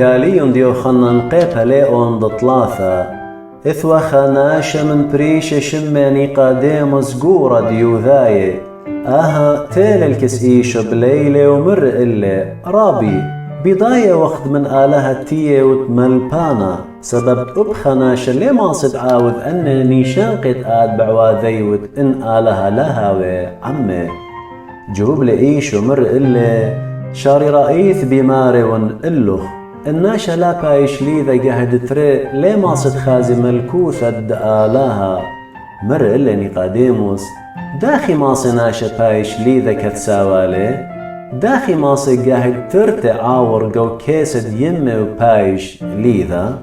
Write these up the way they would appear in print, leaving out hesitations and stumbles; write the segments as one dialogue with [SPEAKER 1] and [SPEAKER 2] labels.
[SPEAKER 1] قاليون ديو خنن قيبها ليون دطلاثة إثوى خناشة من بريش شماني قاديموس قورة ديو ذاي تيل الكسئيش بليلة ومر إلي رابي بضاية وقت من آلها تيه وتملبانا سبب أبخناشة ليه ما صد عاوذ أن نيشان قد آد بعواذيوت إن آلها لها عمي جوب لإيش ومر إلي شاري رئيث بماري ونقلخ الناشا لا بايش ليذا قهد تري ليه ما صد خازي ملكوثة آلها مر إلي نيقاديموس داخي ماصي ناشا بايش ليذا كتساوالي داخي ماصي قاهد ترتي عاور قو كيسد يمي وبايش ليذا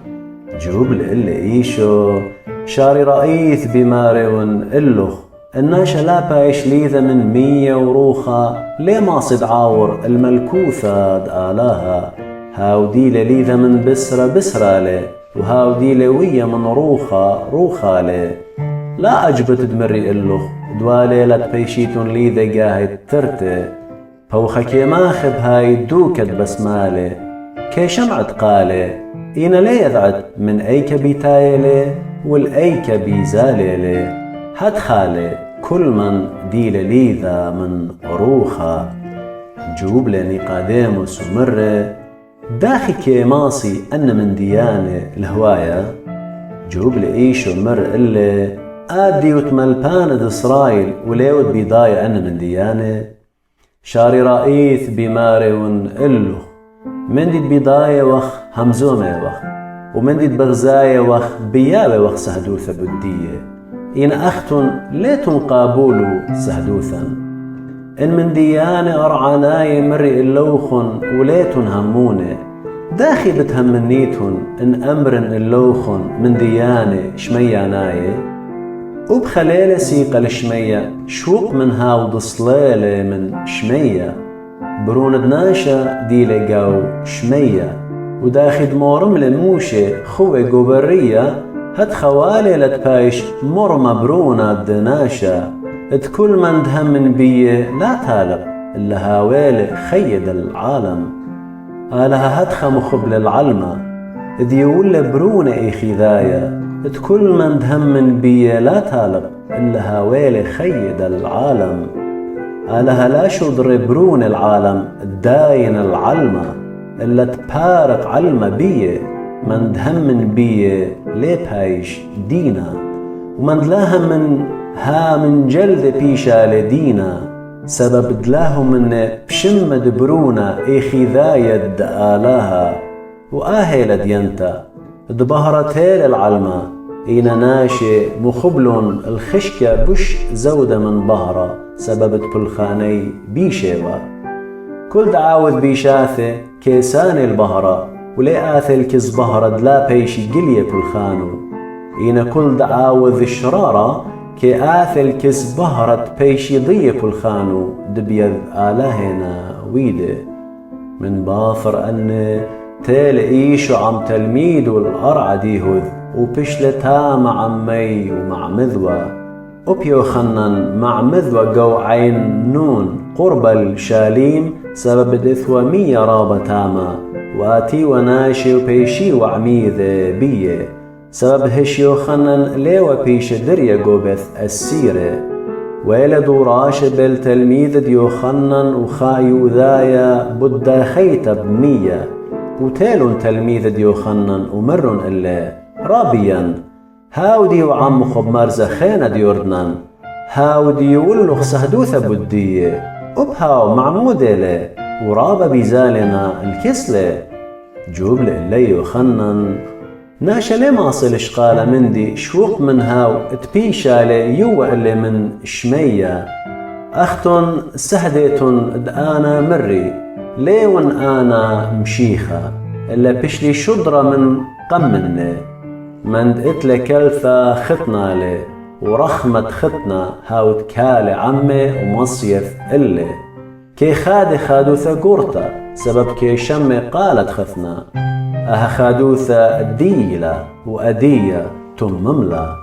[SPEAKER 1] جوب لإلي إيشو شاري رئيث بماري ونقلخ الناشا لا بايش ليذا من 100 وروخة ليه ما صد عاور الملكوثة آلاها هاو ديلة ليذا من بسرة لي وهاو ديلة ويا من روخة لي لا أجبت دمري إلخ دوالي لا تبيشيتون ليذا قاهد ترتي فوخا كي ماخب هاي دوكت بسمالي كي شمعت قالي إينا ليه يذعد من أيك بيتايلي والأيك بيزالي هاد خالي كل من ديل ليذا من روخة جوب لني قاديموس ومرة داخي كي ماصي أن من ديانة الهواية جوب لإيش ومر إلي آدي وتملباند إسرائيل وليود بيضايا أن من ديانة شاري رئيث بماري ونقلخ من ديد بيضايا وخ همزومة وخ ومن ديد بغزايا وخ بيابة وخ سهدوثة بدية إن أختن ليتن قابولو سهدوثا إن من ديانة أرعاناي مري اللوخن وليتن همونة داخي بتهمنيتن إن أمرن اللوخن من ديانة شمياناي وبخليلة سيقة الشمية شوق من هاو ضصليلة من شمية برون دناشة ديلة قاو شمية وداخي دمورم لموشة خوة قبرية هاد خوالي لتبايش مر مبرونة دناشة كل من دهم بيه لا تالق إلا هاويل خيد العالم آلها هدخ مخبل العلمة إذ يقول برونة إيخي ذايا كل من دهم بيه لا تالق إلا هاويل خيد العالم آلها لا شضر برون العالم الداين العلمة إلا تبارق علمة بيه من دهم بيه ليبايش دينا ومن دلاها من جلد بيشا لدينا سبب دلاهم من بشم دبرونا إيخي ذايد آلاها وآهي لدينتا دبهرتي العلمة إينا ناشي مخبلون الخشكة بش زودة من بهرة سبب بلخاني بيشيوا كل دعاوذ بيشاثي كيسان البهرة ولي آثل كز بهرة دلا بيشي قلية بلخانو إينا كل دعاوذ الشرارة كي آثل كز بهرة بيشي ضية بلخانو دبيذ آلهنا ويده من باثر أن تيل إيشو عم تلميد والأرعى ديهذ وبشلتا مع عمي ومع مذوى أبيو خنن مع مذوى قو عين نون قرب الشاليم سبب دثوى 100 رابة تاما واتي وناشي وبيشي وعميذ بيه سبب هشيو خنن ليوى بيش دريا قوبث السيرة ويلدو راشب التلميذ ديو خنن وخايو ذايا بدا خيتب 100 وتيلون تلميذ ديو خنن ومرن إلا رابيا هاودي وعم خب مرزة خينا ديوردنان هاودي ولو سهدوثة بدية أبهاو معمودة له ورابا بيزالنا الكسلة جوب لإلي وخنن ناشا لي ماصل شقالة مندي شوق من هاو تبيشا لي يوى اللي من شمية أختن سهديتن دآنا مري ليون أنا مشيخة إلا بشلي شدرة من قمني من دقتلي كلفة خطنا لي ورخمة خطنا هاو تكالي عمي ومصيف إلي كي خادوثة قرطة سبب كي شمي قالت خثنا خادوثة ديلة وأدية تمملا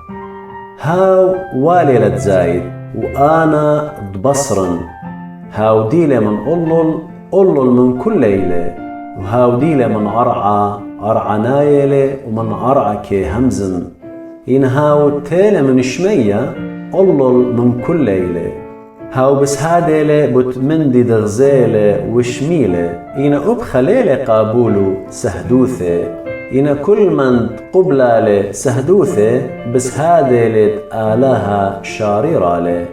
[SPEAKER 1] هاو والي لتزايد وأنا دبصرن هاو ديلة من قلل من كل ليلة وهاو ديلة من أرعى نايلة ومن أرعى كي همزن هاو تيلة من شمية قلل من كل ليلة هاو بس هاديلة بتمندي دغزيلة وشميلة أبخليلة قابولو سهدوثة كل من قبلالة سهدوثة بس هاديلة آلها شاريرالة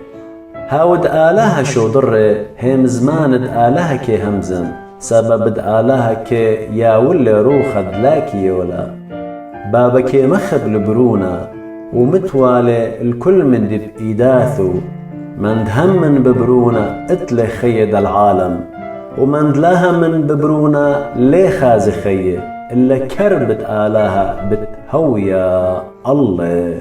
[SPEAKER 1] هاود آلها شو ضرة هم زمانت آلها كي همزن سبب آلها كي ياول روخد لاكي يولا بابا كي مخب لبرونا ومتوالي الكل من دب إيداثو مند هم من ببرونا اتلي خيد العالم ومند لها من ببرونا لي خازي خيه إلا كربت آلها بتهويا الله